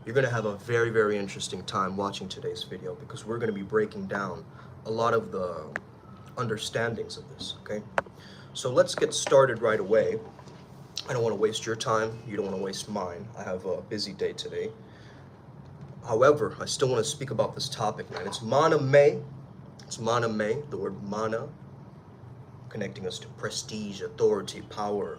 You're going to have a very, very interesting time watching today's video because we're going to be breaking down a lot of the understandings of this, okay? So let's get started right away. I don't want to waste your time. You don't want to waste mine. I have a busy day today. However, I still want to speak about this topic, man. It's mana may. It's mana may, the word mana, connecting us to prestige, authority, power.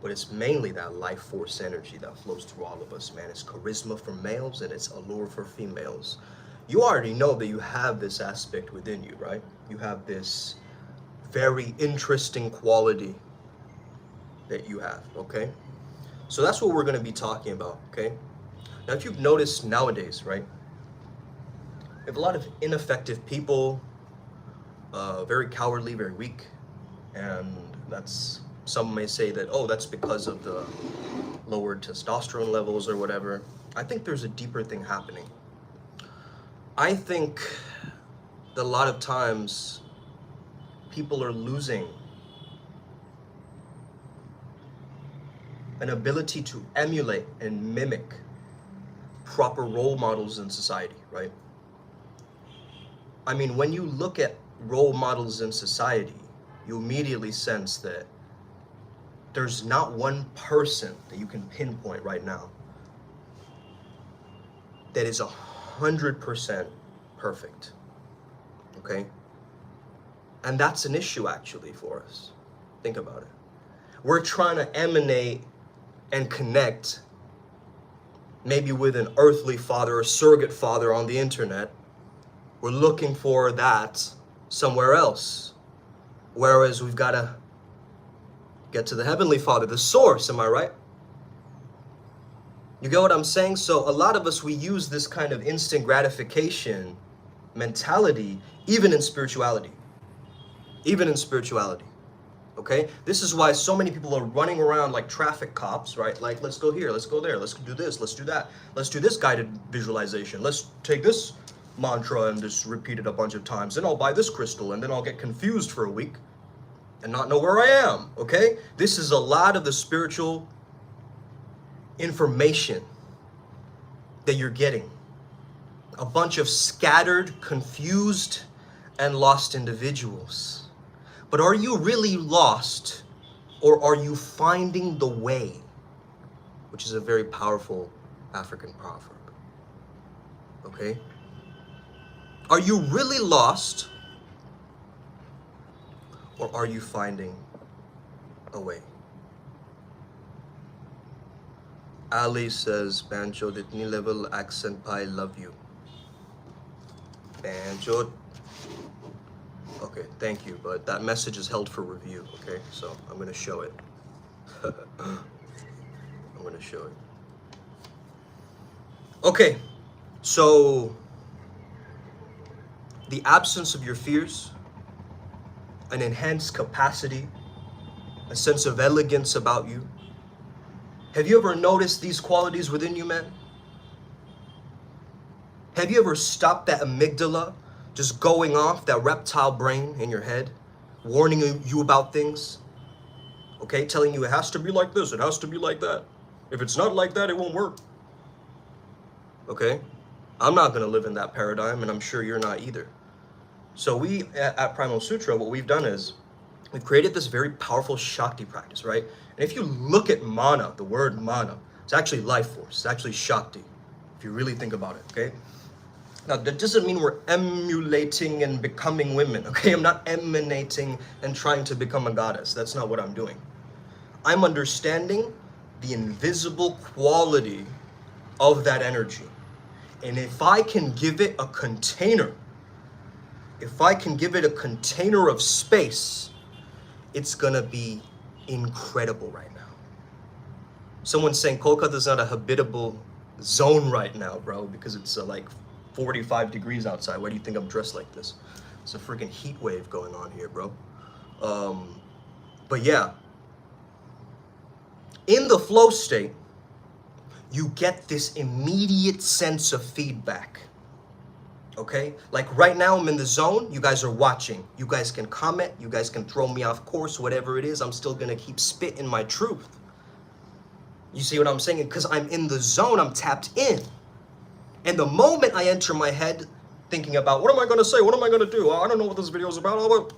But it's mainly that life force energy that flows through all of us, man. It's charisma for males and it's allure for females. You already know that you have this aspect within you, right? You have this very interesting quality that you have, okay? So that's what we're going to be talking about, okay? Now, if you've noticed nowadays, right? We have a lot of ineffective people, very cowardly, very weak, and that's... Some may say that, oh, that's because of the lowered testosterone levels or whatever. I think there's a deeper thing happening. I think that a lot of times people are losing an ability to emulate and mimic proper role models in society, right? I mean, when you look at role models in society, you immediately sense that there's not one person that you can pinpoint right now that is 100% perfect, okay? And that's an issue actually for us. Think about it. We're trying to emanate and connect maybe with an earthly father or surrogate father on the internet. We're looking for that somewhere else. Whereas we've got to get to the Heavenly Father, the source, am I right? You get what I'm saying? So a lot of us, we use this kind of instant gratification mentality, even in spirituality. Even in spirituality, okay? This is why so many people are running around like traffic cops, right? Like, let's go here, let's go there, let's do this, let's do that. Let's do this guided visualization. Let's take this mantra and just repeat it a bunch of times. Then I'll buy this crystal and then I'll get confused for a week and not know where I am, okay? This is a lot of the spiritual information that you're getting. A bunch of scattered, confused, and lost individuals. But are you really lost, or are you finding the way? Which is a very powerful African proverb, okay? Are you really lost, or are you finding a way? Ali says, Banjo, ditni level accent pi love you. Banjo. Okay, thank you, but that message is held for review, okay? So I'm gonna show it. I'm gonna show it. Okay, so the absence of your fears, an enhanced capacity, a sense of elegance about you. Have you ever noticed these qualities within you, man? Have you ever stopped that amygdala just going off, that reptile brain in your head, warning you about things? Okay, telling you it has to be like this, it has to be like that. If it's not like that, it won't work. Okay? I'm not gonna live in that paradigm, and I'm sure you're not either. So we, at Primal Sutra, what we've done is we've created this very powerful Shakti practice, right? And if you look at mana, the word mana, it's actually life force, it's actually Shakti, if you really think about it, okay? Now, that doesn't mean we're emulating and becoming women, okay? I'm not emanating and trying to become a goddess. That's not what I'm doing. I'm understanding the invisible quality of that energy. And if I can give it a container, if I can give it a container of space, it's gonna be incredible right now. Someone's saying Kolkata's not a habitable zone right now, bro, because it's like 45 degrees outside. Why do you think I'm dressed like this? It's a freaking heat wave going on here, bro. But yeah, in the flow state, you get this immediate sense of feedback. Okay? Like right now I'm in the zone, you guys are watching. You guys can comment, you guys can throw me off course, whatever it is, I'm still gonna keep spitting my truth. You see what I'm saying? Because I'm in the zone, I'm tapped in. And the moment I enter my head thinking about, what am I going to say? What am I going to do? I don't know what this video is about.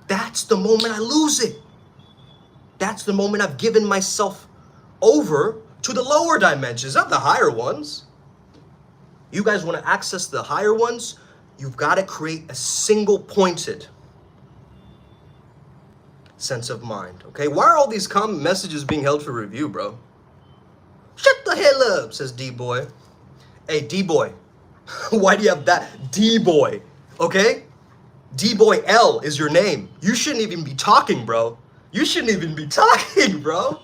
That's the moment I lose it. That's the moment I've given myself over to the lower dimensions, not the higher ones. You guys want to access the higher ones, you've got to create a single pointed sense of mind, okay? Why are all these comment messages being held for review, bro? Shut the hell up, says D-Boy. Hey, D-Boy, why do you have that? D-Boy, okay? D-Boy L is your name. You shouldn't even be talking, bro. You shouldn't even be talking, bro.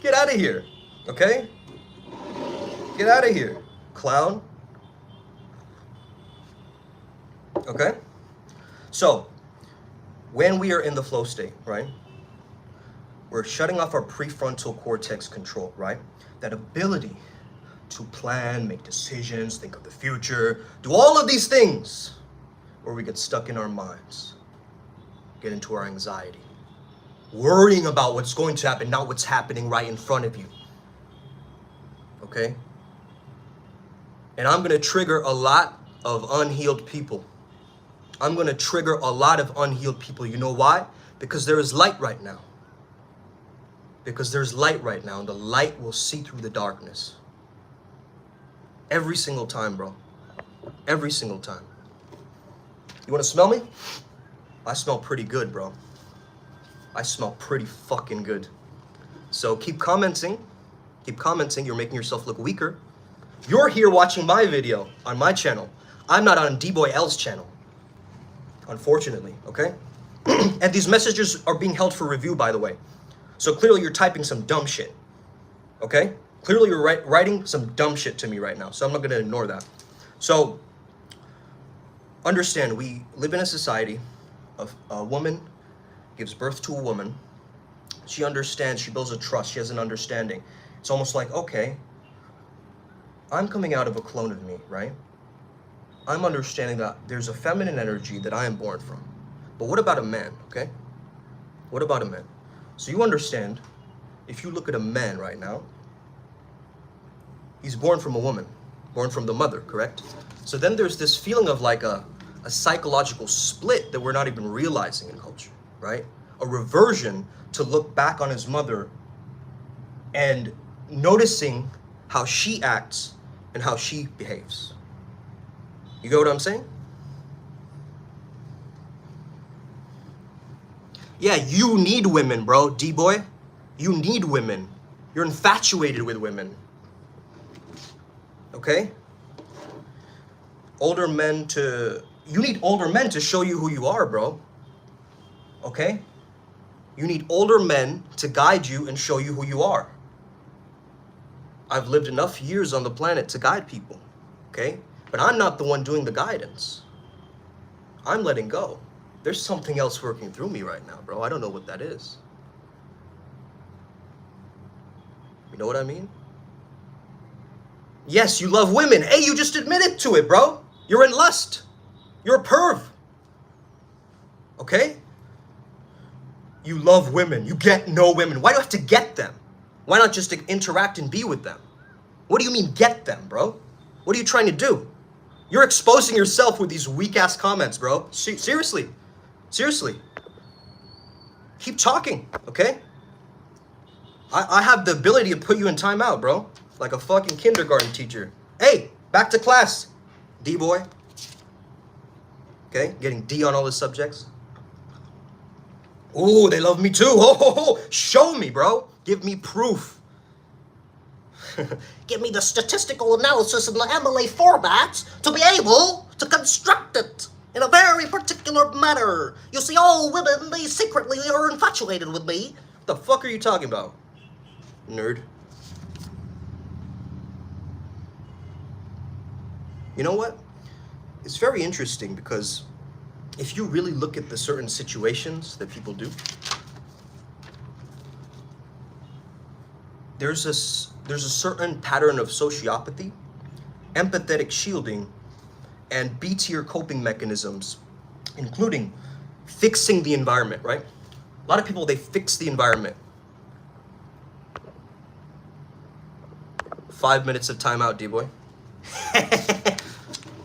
Get out of here, okay? Get out of here, clown. Okay? So, when we are in the flow state, right? We're shutting off our prefrontal cortex control, right? That ability to plan, make decisions, think of the future, do all of these things where we get stuck in our minds, get into our anxiety, worrying about what's going to happen, not what's happening right in front of you. Okay? And I'm going to trigger a lot of unhealed people. I'm going to trigger a lot of unhealed people. You know why? Because there is light right now. Because there's light right now, and the light will see through the darkness. Every single time, bro. Every single time. You want to smell me? I smell pretty good, bro. I smell pretty fucking good. So keep commenting. Keep commenting. You're making yourself look weaker. You're here watching my video on my channel. I'm not on D-Boy L's channel. Unfortunately, okay? And these messages are being held for review, by the way. So clearly you're typing some dumb shit, okay? Clearly you're writing some dumb shit to me right now, so I'm not gonna ignore that. So, understand, we live in a society of a woman gives birth to a woman. She understands, she builds a trust, she has an understanding. It's almost like, okay, I'm coming out of a clone of me, right? I'm understanding that there's a feminine energy that I am born from. But what about a man, okay? What about a man? So you understand, if you look at a man right now, he's born from a woman, born from the mother, correct? So then there's this feeling of like a psychological split that we're not even realizing in culture, right? A reversion to look back on his mother and noticing how she acts and how she behaves. You get what I'm saying? Yeah, you need women, bro, D-Boy. You need women. You're infatuated with women. Okay? You need older men to show you who you are, bro. Okay? You need older men to guide you and show you who you are. I've lived enough years on the planet to guide people, okay? But I'm not the one doing the guidance. I'm letting go. There's something else working through me right now, bro. I don't know what that is. You know what I mean? Yes, you love women. Hey, you just admitted to it, bro. You're in lust. You're a perv. Okay? You love women. You get no women. Why do you have to get them? Why not just interact and be with them? What do you mean get them, bro? What are you trying to do? You're exposing yourself with these weak-ass comments, bro. Seriously. Seriously. Keep talking, okay? I have the ability to put you in timeout, bro. Like a fucking kindergarten teacher. Hey, back to class, D-boy. Okay, getting D on all the subjects. Ooh, they love me too. Oh, show me, bro. Give me proof. Give me the statistical analysis in the MLA format to be able to construct it in a very particular manner. You see, all women, they secretly are infatuated with me. What the fuck are you talking about, nerd? You know what? It's very interesting because if you really look at the certain situations that people do, there's a certain pattern of sociopathy, empathetic shielding, and B-tier coping mechanisms, including fixing the environment, right? A lot of people, they fix the environment. 5 minutes of timeout, D-boy.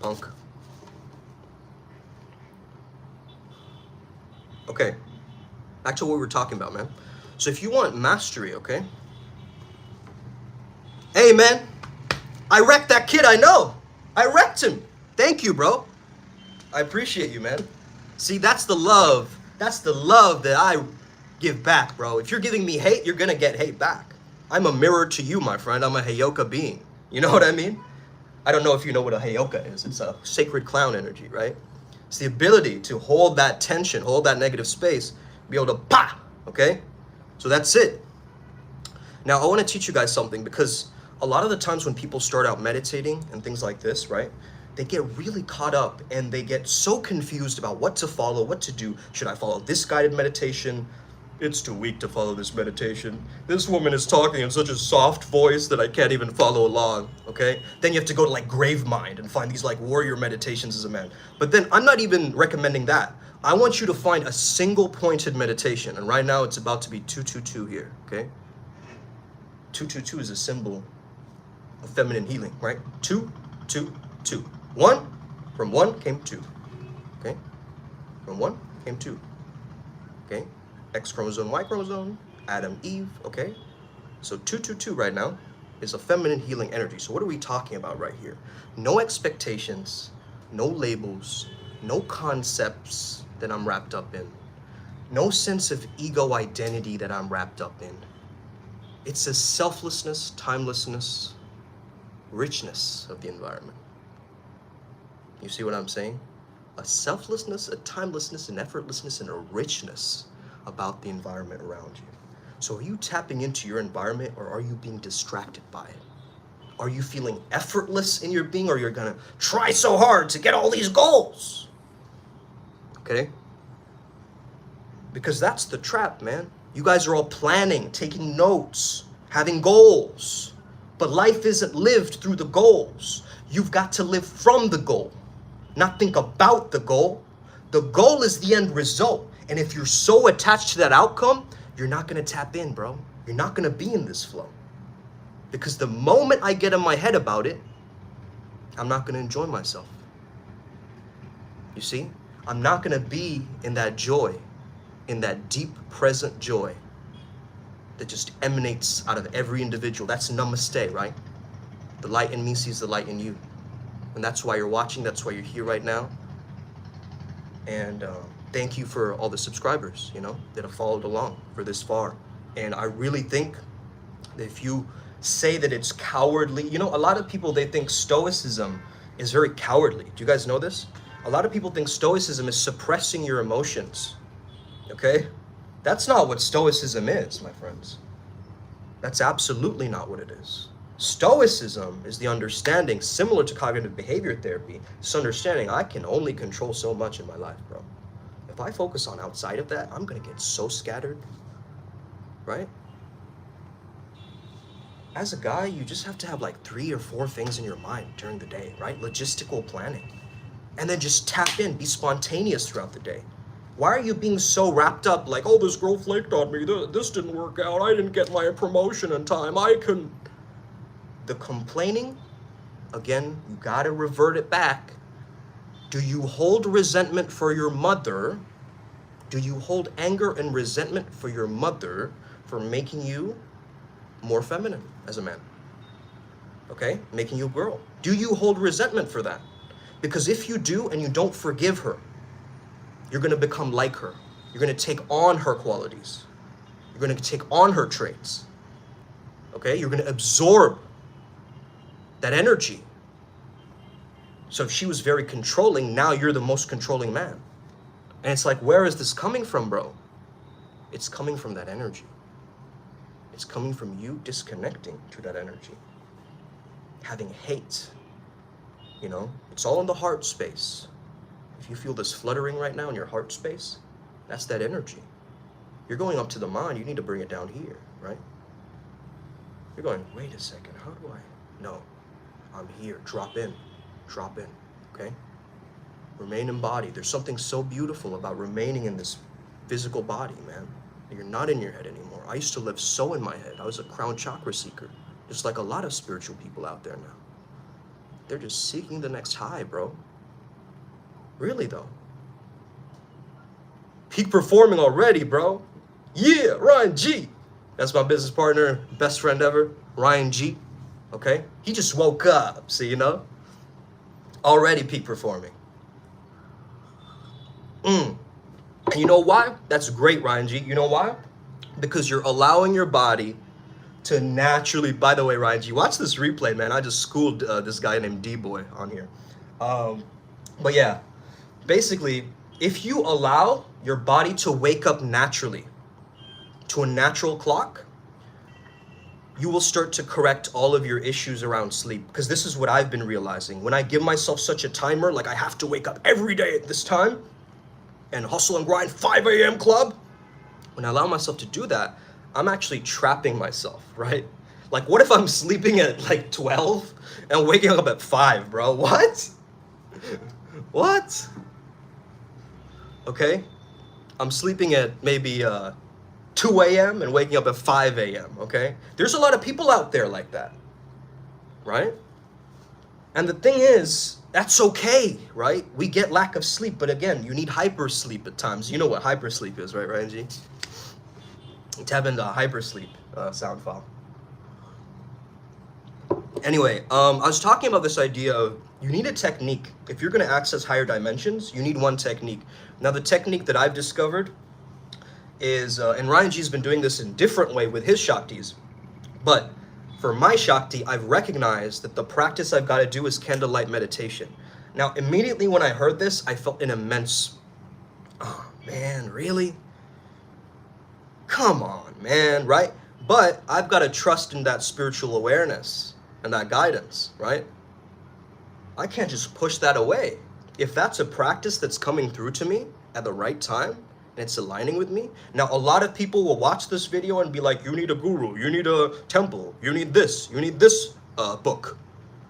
Punk. Okay, back to what we were talking about, man. So if you want mastery, okay? Hey, man, I wrecked that kid, I know. I wrecked him. Thank you, bro. I appreciate you, man. See, that's the love. That's the love that I give back, bro. If you're giving me hate, you're gonna get hate back. I'm a mirror to you, my friend. I'm a Heyoka being. You know what I mean? I don't know if you know what a Heyoka is. It's a sacred clown energy, right? It's the ability to hold that tension, hold that negative space, be able to pa, okay? So that's it. Now, I want to teach you guys something, because a lot of the times when people start out meditating and things like this, right? They get really caught up and they get so confused about what to follow, what to do. Should I follow this guided meditation? It's too weak to follow this meditation. This woman is talking in such a soft voice that I can't even follow along, okay? Then you have to go to like Grave Mind and find these like warrior meditations as a man. But then I'm not even recommending that. I want you to find a single pointed meditation. And right now it's about to be 222 here, okay? 222 is a symbol of feminine healing, right? 2, 2, 2. 1, from 1 came 2, okay? From 1 came 2, okay? X chromosome, Y chromosome, Adam, Eve, okay? So 222 right now is a feminine healing energy. So what are we talking about right here? No expectations, no labels, no concepts that I'm wrapped up in, no sense of ego identity that I'm wrapped up in. It's a selflessness, timelessness, richness of the environment. You see what I'm saying? A selflessness, a timelessness, an effortlessness, and a richness about the environment around you. So are you tapping into your environment, or are you being distracted by it? Are you feeling effortless in your being, or you're gonna try so hard to get all these goals? Okay? Because that's the trap, man. You guys are all planning, taking notes, having goals, but life isn't lived through the goals. You've got to live from the goal, not think about the goal. The goal is the end result. And if you're so attached to that outcome, you're not gonna tap in, bro. You're not gonna be in this flow. Because the moment I get in my head about it, I'm not gonna enjoy myself. You see? I'm not gonna be in that joy, in that deep present joy that just emanates out of every individual. That's namaste, right? The light in me sees the light in you. And that's why you're watching, that's why you're here right now. And thank you for all the subscribers, you know, that have followed along for this far. And I really think that if you say that it's cowardly, you know, a lot of people, they think Stoicism is very cowardly. Do you guys know this? A lot of people think Stoicism is suppressing your emotions, okay? That's not what Stoicism is, my friends. That's absolutely not what it is. Stoicism is the understanding, similar to cognitive behavior therapy, this understanding I can only control so much in my life, bro. If I focus on outside of that, I'm gonna get so scattered, right? As a guy, you just have to have like 3 or 4 things in your mind during the day, right? Logistical planning. And then just tap in, be spontaneous throughout the day. Why are you being so wrapped up like, oh, this girl flaked on me, this didn't work out, I didn't get my promotion in time, I couldn't. The complaining, again, you gotta revert it back. Do you hold resentment for your mother? Do you hold anger and resentment for your mother for making you more feminine as a man? Okay, making you a girl. Do you hold resentment for that? Because if you do and you don't forgive her, you're gonna become like her. You're gonna take on her qualities. You're gonna take on her traits. Okay, you're gonna absorb that energy. So if she was very controlling, now you're the most controlling man. And it's like, where is this coming from, bro? It's coming from that energy. It's coming from you disconnecting to that energy. Having hate, you know, it's all in the heart space. If you feel this fluttering right now in your heart space, that's that energy. You're going up to the mind, you need to bring it down here, right? You're going, wait a second, how do I? No, I'm here, drop in, okay? Remain embodied. There's something so beautiful about remaining in this physical body, man. You're not in your head anymore. I used to live so in my head. I was a crown chakra seeker. Just like a lot of spiritual people out there now. They're just seeking the next high, bro. Really, though. Peak performing already, bro. Yeah, Ryan G. That's my business partner, best friend ever, Ryan G. Okay? He just woke up, see, you know? Already peak performing. And you know why? That's great, Ryan G. You know why? Because you're allowing your body to naturally, by the way, Ryan G, watch this replay, man. I just schooled this guy named D-Boy on here. But yeah, basically, if you allow your body to wake up naturally to a natural clock, you will start to correct all of your issues around sleep. Because this is what I've been realizing. When I give myself such a timer, like I have to wake up every day at this time and hustle and grind 5 a.m. club, when I allow myself to do that, I'm actually trapping myself, right? Like, what if I'm sleeping at like 12 and waking up at 5, bro? What? What? Okay? I'm sleeping at maybe 2 a.m. and waking up at 5 a.m., okay? There's a lot of people out there like that, right? And the thing is, that's okay, right? We get lack of sleep, but again, you need hypersleep at times. You know what hypersleep is, right, Ryan G? Tap into hypersleep sound file. Anyway, I was talking about this idea of you need a technique. If you're going to access higher dimensions, you need one technique. Now, the technique that I've discovered is, and Ryan G's been doing this in a different way with his Shaktis, but for my Shakti, I've recognized that the practice I've got to do is candlelight meditation. Now, immediately when I heard this, I felt an immense, oh man, really? Come on, man, right? But I've got to trust in that spiritual awareness and that guidance, right? I can't just push that away. If that's a practice that's coming through to me at the right time, and it's aligning with me. Now, a lot of people will watch this video and be like, you need a guru, you need a temple, you need this book.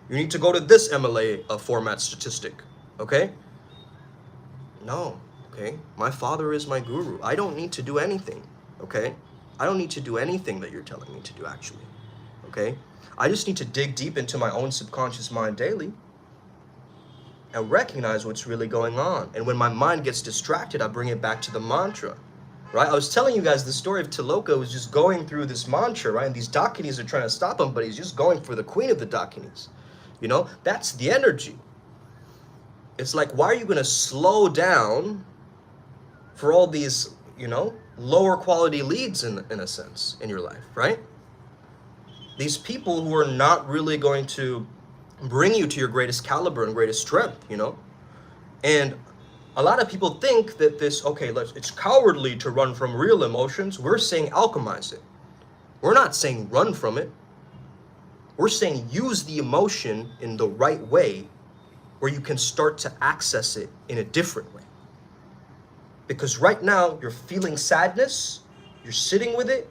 You need to go to this MLA format statistic, okay? No, okay? My father is my guru. I don't need to do anything, okay? I don't need to do anything that you're telling me to do, actually, okay? I just need to dig deep into my own subconscious mind daily and recognize what's really going on. And when my mind gets distracted, I bring it back to the mantra, right? I was telling you guys the story of Tiloka was just going through this mantra, right? And these Dakinis are trying to stop him, but he's just going for the queen of the Dakinis. You know, that's the energy. It's like, why are you going to slow down for all these, you know, lower quality leads in a sense in your life, right? These people who are not really going to bring you to your greatest caliber and greatest strength, you know? And a lot of people think that this, okay, it's cowardly to run from real emotions. We're saying alchemize it. We're not saying run from it. We're saying use the emotion in the right way where you can start to access it in a different way. Because right now, you're feeling sadness, you're sitting with it,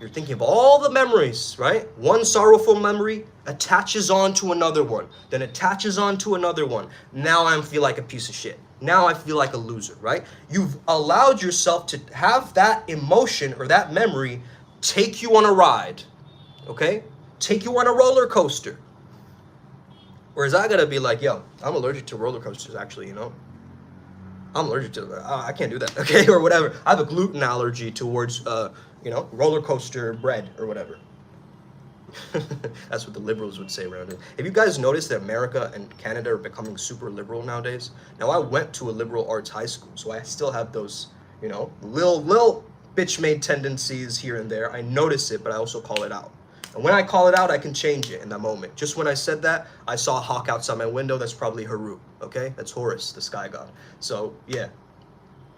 you're thinking of all the memories, right? One sorrowful memory attaches on to another one, then attaches on to another one. Now I feel like a piece of shit. Now I feel like a loser, right? You've allowed yourself to have that emotion or that memory take you on a ride, okay? Take you on a roller coaster. Whereas I gotta be like, yo, I'm allergic to roller coasters, actually, you know? I'm allergic to that. I can't do that, okay? Or whatever. I have a gluten allergy towards, you know, roller coaster bread or whatever. That's what the liberals would say around it. Have you guys noticed that America and Canada are becoming super liberal nowadays? Now, I went to a liberal arts high school, so I still have those, you know, little bitch-made tendencies here and there. I notice it, but I also call it out. And when I call it out, I can change it in that moment. Just when I said that, I saw a hawk outside my window. That's probably Haru, okay? That's Horus, the sky god. So, yeah.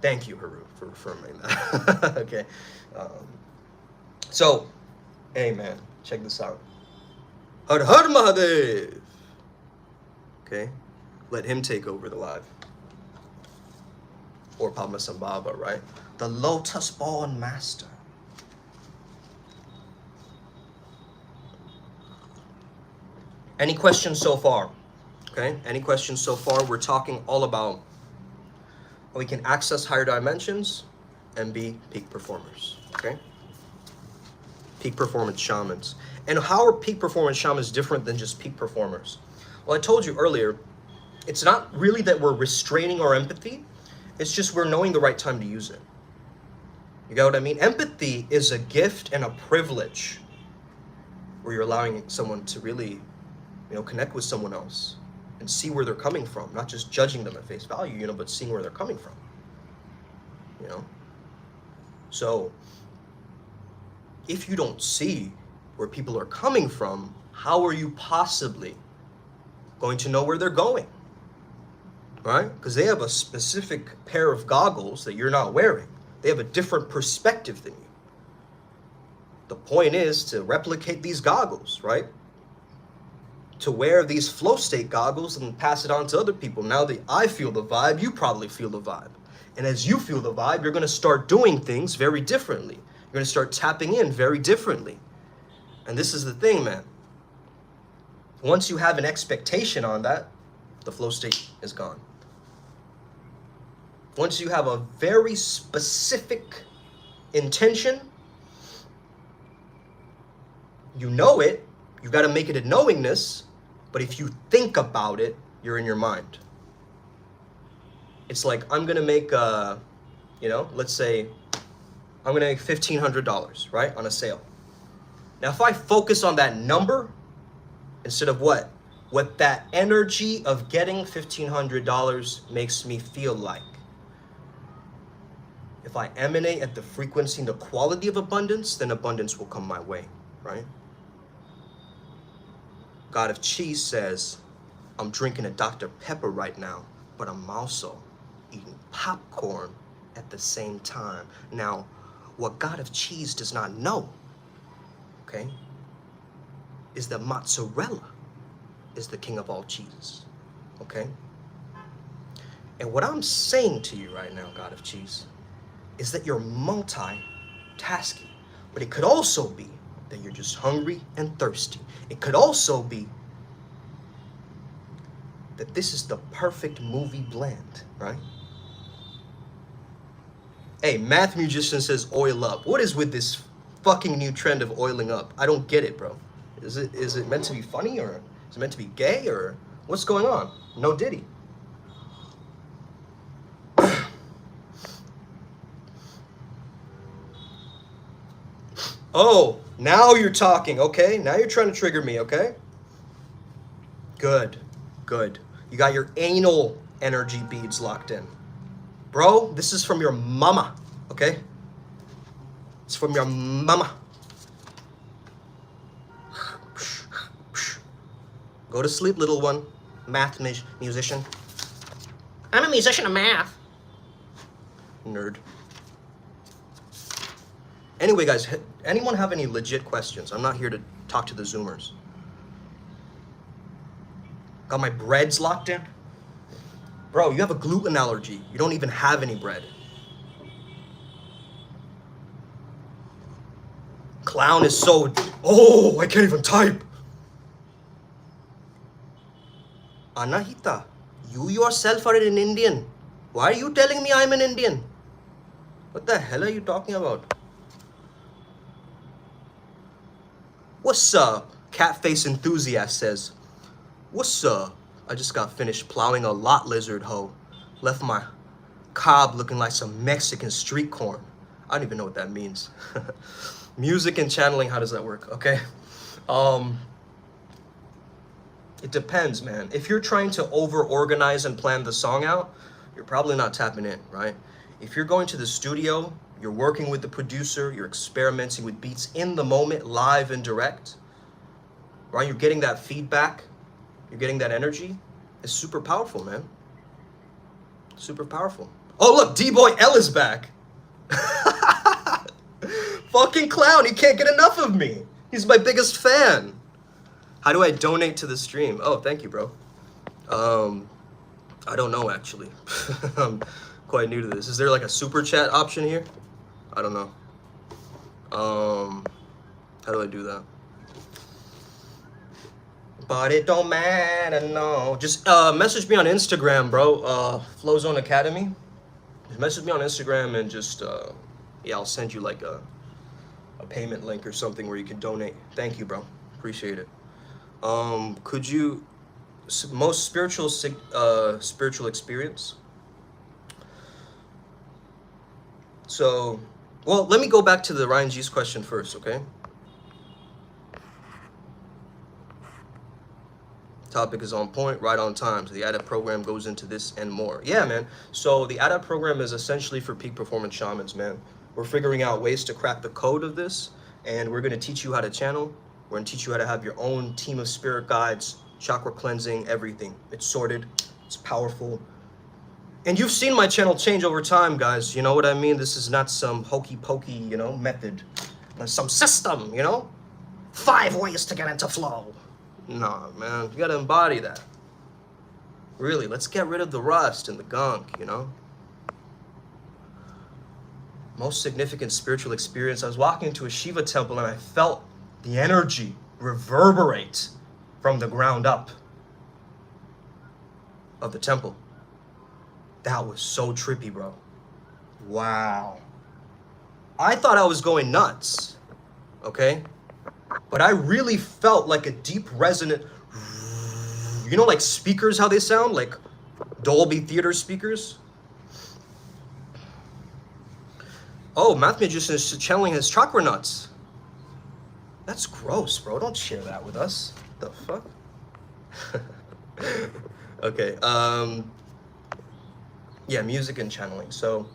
Thank you, Haru, for affirming that. Okay. So, hey, man, check this out. Har Har Mahadev. Okay? Let him take over the live. Or Padmasambhava, right? The lotus-born master. Any questions so far? Okay, any questions so far? We're talking all about how we can access higher dimensions and be peak performers, okay? Peak performance shamans. And how are peak performance shamans different than just peak performers? Well, I told you earlier, it's not really that we're restraining our empathy, it's just we're knowing the right time to use it. You got what I mean? Empathy is a gift and a privilege where you're allowing someone to really, connect with someone else and see where they're coming from, not just judging them at face value, but seeing where they're coming from. So if you don't see where people are coming from, how are you possibly going to know where they're going? Right? Because they have a specific pair of goggles that you're not wearing. They have a different perspective than you. The point is to replicate these goggles, right? To wear these flow state goggles and pass it on to other people. Now that I feel the vibe, you probably feel the vibe. And as you feel the vibe, you're going to start doing things very differently. You're going to start tapping in very differently. And this is the thing, man. Once you have an expectation on that, the flow state is gone. Once you have a very specific intention, you know it, you've got to make it a knowingness, but if you think about it, you're in your mind. It's like, I'm going to make, let's say, I'm going to make $1,500, right, on a sale. Now, if I focus on that number, instead of what that energy of getting $1,500 makes me feel like, if I emanate at the frequency and the quality of abundance, then abundance will come my way, right? God of Cheese says, I'm drinking a Dr. Pepper right now, but I'm also eating popcorn at the same time. Now, what God of Cheese does not know, okay, is that mozzarella is the king of all cheeses, okay? And what I'm saying to you right now, God of Cheese, is that you're multitasking, but it could also be that you're just hungry and thirsty. It could also be that this is the perfect movie blend, right? Hey, Math Musician says oil up. What is with this fucking new trend of oiling up? I don't get it, bro. Is it meant to be funny, or is it meant to be gay, or what's going on? No Diddy. Oh, now you're talking, okay? Now you're trying to trigger me, okay? Good, good. You got your anal energy beads locked in. Bro, this is from your mama, okay? It's from your mama. Go to sleep, little one. Math musician. I'm a musician of math. Nerd. Anyway, guys, anyone have any legit questions? I'm not here to talk to the Zoomers. Got my breads locked in? Bro, you have a gluten allergy. You don't even have any bread. Clown is so... Oh, I can't even type. Anahita, you yourself are an Indian. Why are you telling me I'm an Indian? What the hell are you talking about? What's up? Catface Enthusiast says, what's up? I just got finished plowing a lot lizard hoe. Left my cob looking like some Mexican street corn. I don't even know what that means. Music and channeling, how does that work? Okay. It depends, man. If you're trying to over-organize and plan the song out, you're probably not tapping in, right? If you're going to the studio, you're working with the producer, you're experimenting with beats in the moment, live and direct, right? You're getting that feedback, you're getting that energy. It's super powerful, man. Super powerful. Oh, look, D-Boy L is back. Fucking clown, he can't get enough of me. He's my biggest fan. How do I donate to the stream? Oh, thank you, bro. I don't know, actually. I'm quite new to this. Is there like a super chat option here? I don't know. How do I do that? But it don't matter, no. Just message me on Instagram, bro. Flowzone Academy. Just message me on Instagram and just, yeah, I'll send you like a payment link or something where you can donate. Thank you, bro. Appreciate it. Could you, most spiritual experience? So, well, let me go back to the Ryan G's question first, okay? Topic is on point, right on time. So the ADAPT program goes into this and more. Yeah, man. So the ADAPT program is essentially for peak performance shamans, man. We're figuring out ways to crack the code of this, and we're going to teach you how to channel. We're going to teach you how to have your own team of spirit guides, chakra cleansing, everything. It's sorted. It's powerful. And you've seen my channel change over time, guys. You know what I mean? This is not some hokey pokey, you know, method. Some system, you know? 5 ways to get into flow. Nah, man, you gotta embody that. Really, let's get rid of the rust and the gunk, you know? Most significant spiritual experience, I was walking into a Shiva temple and I felt the energy reverberate from the ground up of the temple. That was so trippy, bro. Wow. I thought I was going nuts, okay? But I really felt like a deep resonant, you know, like speakers, how they sound, like Dolby Theater speakers. Oh, Math Magician is channeling his chakra nuts. That's gross, bro. Don't share that with us. The fuck? Okay. Yeah, music and channeling. So,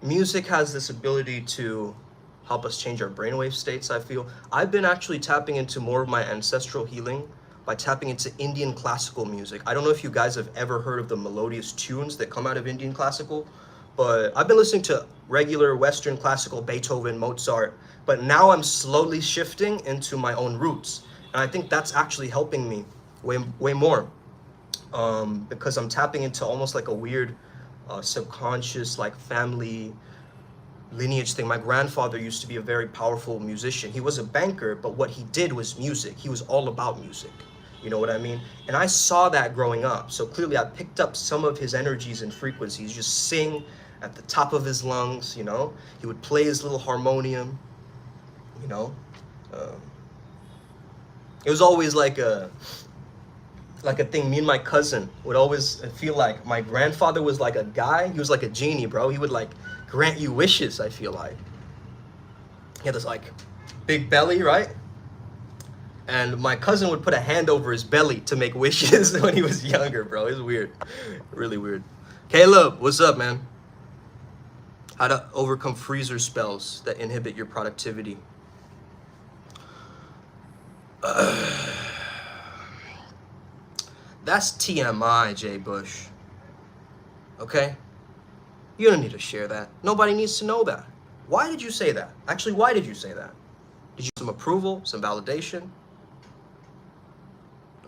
music has this ability to help us change our brainwave states, I feel. I've been actually tapping into more of my ancestral healing by tapping into Indian classical music. I don't know if you guys have ever heard of the melodious tunes that come out of Indian classical, but I've been listening to regular Western classical, Beethoven, Mozart, but now I'm slowly shifting into my own roots. And I think that's actually helping me way more, because I'm tapping into almost like a weird subconscious, like family lineage thing. My grandfather used to be a very powerful musician. He was a banker, but what he did was music. He was all about music. You know what I mean? And I saw that growing up. So clearly I picked up some of his energies and frequencies. Just sing at the top of his lungs, you know? He would play his little harmonium, you know? It was always like a thing. Me and my cousin would always feel like my grandfather was like a guy. He was like a genie, bro. He would like grant you wishes, I feel like. He had this like big belly, right? And my cousin would put a hand over his belly to make wishes when he was younger, bro. It was weird. Really weird. Caleb, what's up, man? How to overcome freezer spells that inhibit your productivity. That's TMI, Jay Bush. Okay? You don't need to share that. Nobody needs to know that. Why did you say that? Actually, why did you say that? Did you get some approval, some validation?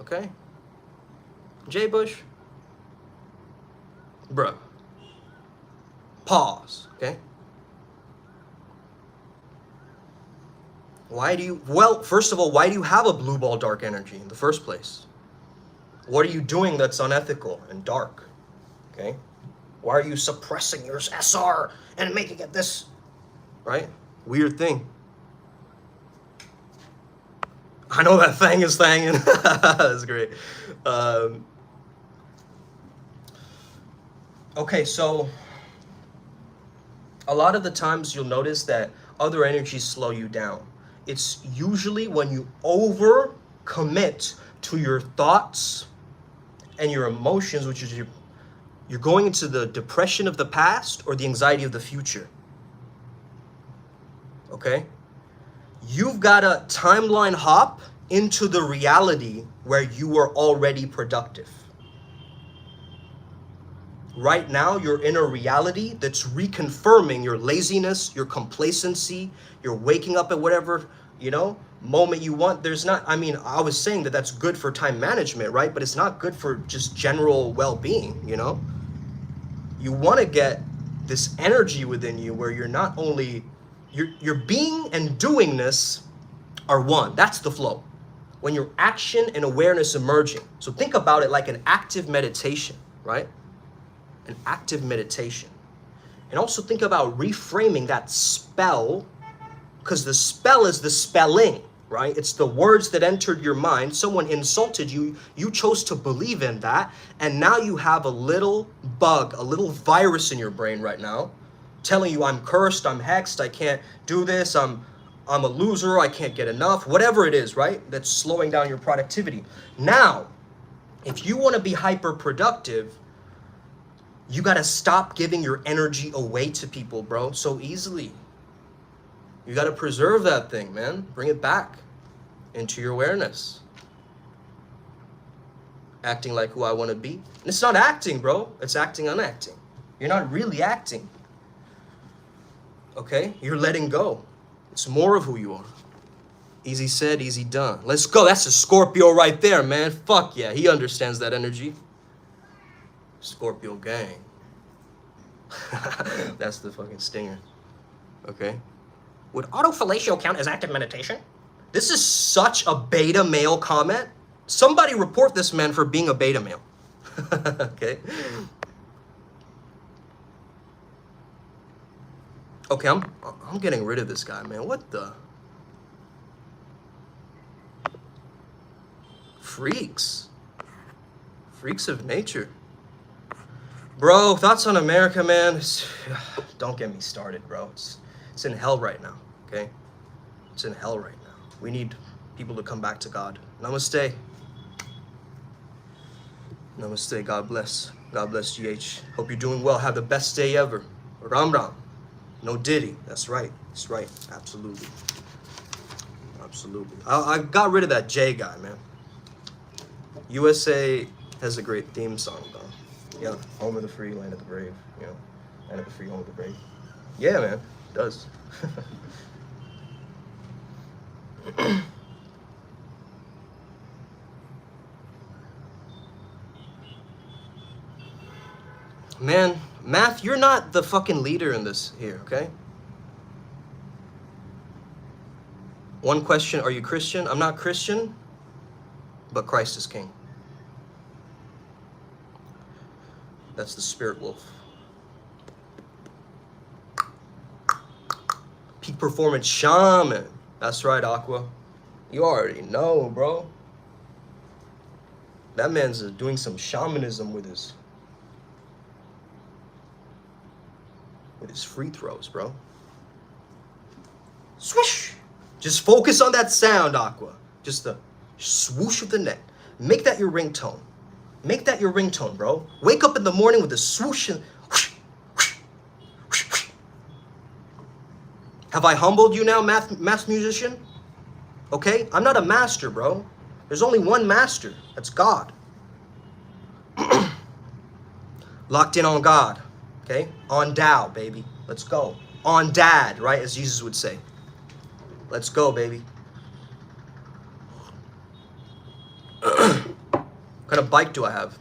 Okay? Jay Bush? Bruh. Pause, okay? Why do you, well, first of all, why do you have a blue ball dark energy in the first place? What are you doing that's unethical and dark? Okay? Why are you suppressing your SR and making it this? Right? Weird thing. I know that thing is thangin'. That's great. Okay, so a lot of the times you'll notice that other energies slow you down. It's usually when you over-commit to your thoughts and your emotions, which is you're going into the depression of the past or the anxiety of the future. Okay? You've got to timeline hop into the reality where you are already productive. Right now, you're in a reality that's reconfirming your laziness, your complacency, you're waking up at whatever, you know, moment you want. There's not, I mean, I was saying that that's good for time management, right? But it's not good for just general well-being, you know? You want to get this energy within you where you're not only, your being and doingness are one. That's the flow. When your action and awareness emerging. So think about it like an active meditation, right? An active meditation. And also think about reframing that spell, because the spell is the spelling, right? It's the words that entered your mind. Someone insulted you. You chose to believe in that. And now you have a little bug, a little virus in your brain right now telling you I'm cursed, I'm hexed, I can't do this, I'm a loser, I can't get enough, whatever it is, right? That's slowing down your productivity. Now, if you want to be hyper productive, you got to stop giving your energy away to people, bro, so easily. You got to preserve that thing, man. Bring it back into your awareness. Acting like who I want to be. And it's not acting, bro. It's acting unacting. You're not really acting. Okay? You're letting go. It's more of who you are. Easy said, easy done. Let's go. That's a Scorpio right there, man. Fuck yeah. He understands that energy. Scorpio gang. That's the fucking stinger. Okay? Would autofellatio count as active meditation? This is such a beta male comment. Somebody report this man for being a beta male. Okay? Okay, I'm getting rid of this guy, man. What the? Freaks. Freaks of nature. Bro, thoughts on America, man? Don't get me started, bro. It's in hell right now, okay? It's in hell right now. We need people to come back to God. Namaste. Namaste. God bless. God bless GH. Hope you're doing well. Have the best day ever. Ram Ram. No Diddy. That's right. That's right. Absolutely. Absolutely. I got rid of that J guy, man. USA has a great theme song, though. Yeah, home of the free, land of the brave. You know, land of the free, home of the brave. Yeah, man. It does. Man, Math, you're not the fucking leader in this here, okay? One question, are you Christian? I'm not Christian, but Christ is king. That's the spirit wolf. Peak performance shaman. That's right, Aqua. You already know, bro. That man's doing some shamanism with his free throws, bro. Swish! Just focus on that sound, Aqua. Just the swoosh of the net. Make that your ringtone. Make that your ringtone, bro. Wake up in the morning with a swoosh and whoosh, whoosh, whoosh, whoosh. Have I humbled you now, math musician? Okay? I'm not a master, bro. There's only one master. That's God. Locked in on God. Okay? On Tao, baby. Let's go. On Dad, right? As Jesus would say. Let's go, baby. What kind of bike do I have?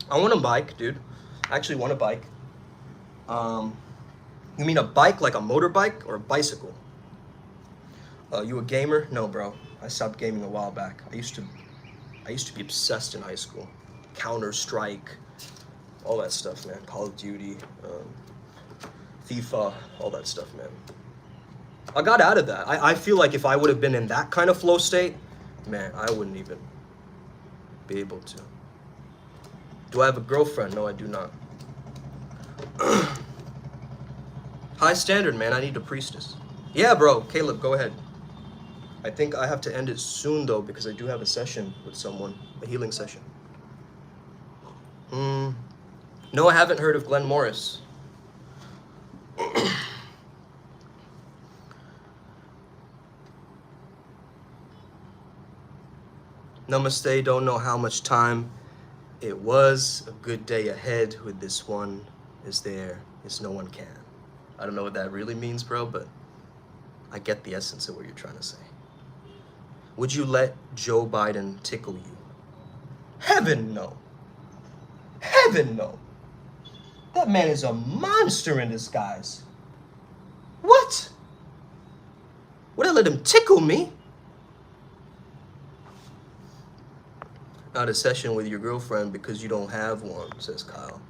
I want a bike, dude. I actually want a bike. You mean a bike like a motorbike or a bicycle? You a gamer? No, bro. I stopped gaming a while back. I used to be obsessed in high school. Counter-Strike, all that stuff, man. Call of Duty, FIFA, all that stuff, man. I got out of that. I feel like if I would have been in that kind of flow state, man, I wouldn't even be able to. Do I have a girlfriend? No, I do not. High standard, man. I need a priestess. Yeah, bro. Caleb, go ahead. I think I have to end it soon, though, because I do have a session with someone, a healing session. No, I haven't heard of Glenn Morris. Namaste, don't know how much time it was. A good day ahead with this one is there is no one can. I don't know what that really means, bro, but I get the essence of what you're trying to say. Would you let Joe Biden tickle you? Heaven no. Heaven no. That man is a monster in disguise. What? Would I let him tickle me? Out of session with your girlfriend because you don't have one, says Kyle.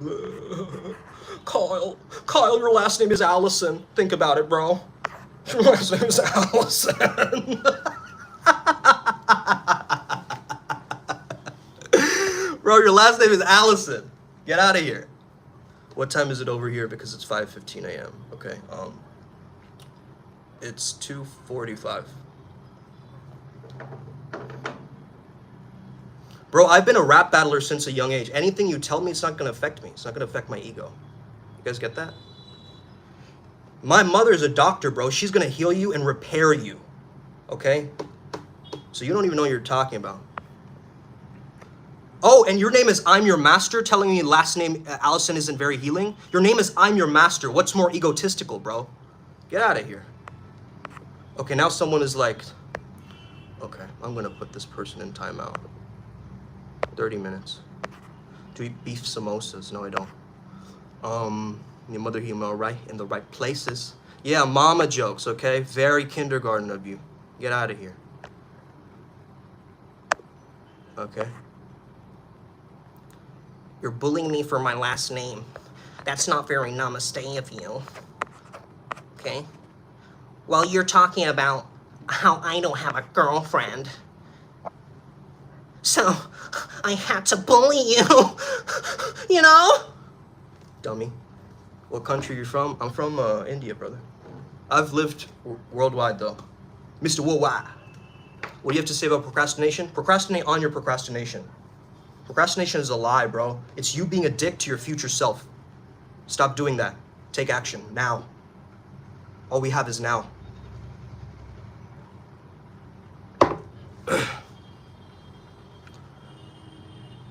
Kyle, your last name is Allison. Think about it, bro. Your last name is Allison. Bro, your last name is Allison. Get out of here. What time is it over here? Because it's 5:15 a.m. Okay. It's 2:45. Bro, I've been a rap battler since a young age. Anything you tell me, it's not gonna affect me. It's not gonna affect my ego. You guys get that? My mother's a doctor, bro. She's gonna heal you and repair you. Okay? So you don't even know what you're talking about. Oh, and your name is I'm Your Master, telling me last name Allison isn't very healing? Your name is I'm Your Master. What's more egotistical, bro? Get out of here. Okay, now someone is like, okay, I'm gonna put this person in timeout. 30 minutes. Do you eat beef samosas? No, I don't. Your mother heal me all right in the right places. Yeah, mama jokes, okay? Very kindergarten of you. Get out of here. Okay. You're bullying me for my last name. That's not very namaste of you. Okay? Well, you're talking about how I don't have a girlfriend. So, I had to bully you. You know? Dummy. What country you from? I'm from India, brother. I've lived worldwide, though. Mr. Worldwide. What do you have to say about procrastination? Procrastinate on your procrastination. Procrastination is a lie, bro. It's you being a dick to your future self. Stop doing that. Take action now. All we have is now.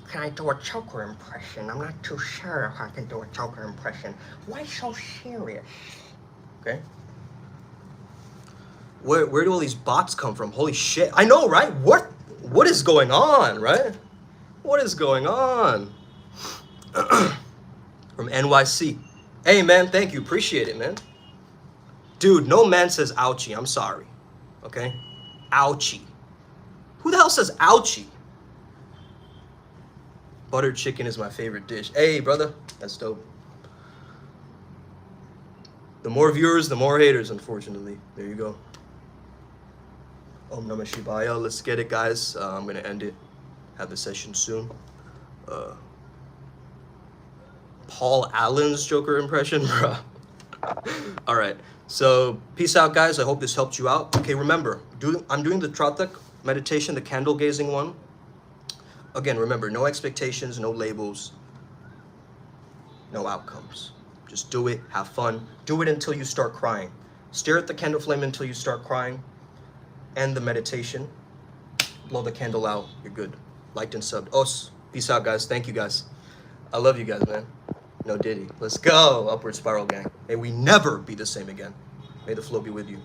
Can I do a choker impression? I'm not too sure if I can do a choker impression. Why so serious? Okay. Where do all these bots come from? Holy shit. I know, right? What is going on, right? What is going on? From NYC. Hey, man, thank you. Appreciate it, man. Dude, no man says ouchie. I'm sorry. Okay? Ouchie. Who the hell says ouchie? Buttered chicken is my favorite dish. Hey, brother. That's dope. The more viewers, the more haters, unfortunately. There you go. Om Namah Shivaya. Let's get it, guys. I'm going to end it. Have the session soon. Paul Allen's Joker impression, bro. All right. So, peace out, guys. I hope this helped you out. Okay, remember, I'm doing the Tratak meditation, the candle gazing one. Again, remember, no expectations, no labels, no outcomes. Just do it, have fun. Do it until you start crying. Stare at the candle flame until you start crying. End the meditation. Blow the candle out. You're good. Liked and subbed. Os. Peace out, guys. Thank you, guys. I love you guys, man. No Diddy. Let's go. Upward spiral gang. May we never be the same again. May the flow be with you.